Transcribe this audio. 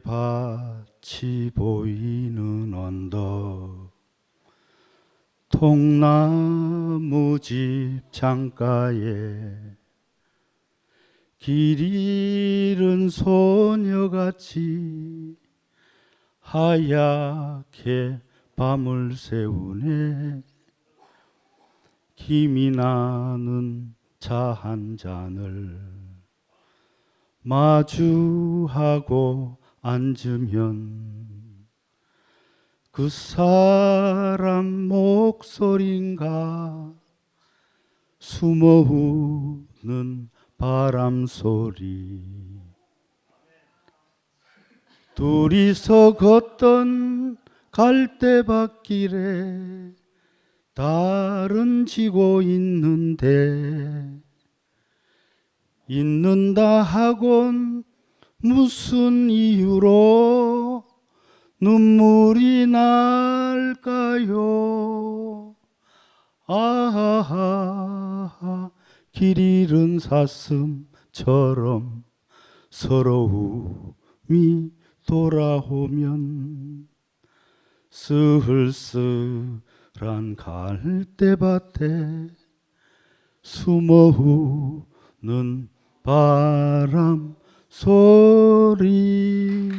밭이 보이는 언덕 통나무 집 창가에 길 잃은 소녀같이 하얗게 밤을 새우네. 김이 나는 차 한 잔을 마주하고 앉으면 그 사람 목소리인가 숨어오는 바람 소리. 둘이서 걷던 갈대밭길에 달은 지고 있는다 하곤 무슨 이유로 눈물이 날까요? 아하하 길 잃은 사슴처럼 서러움이 돌아오면 쓸쓸한 갈대밭에 숨어오는 바람 소리.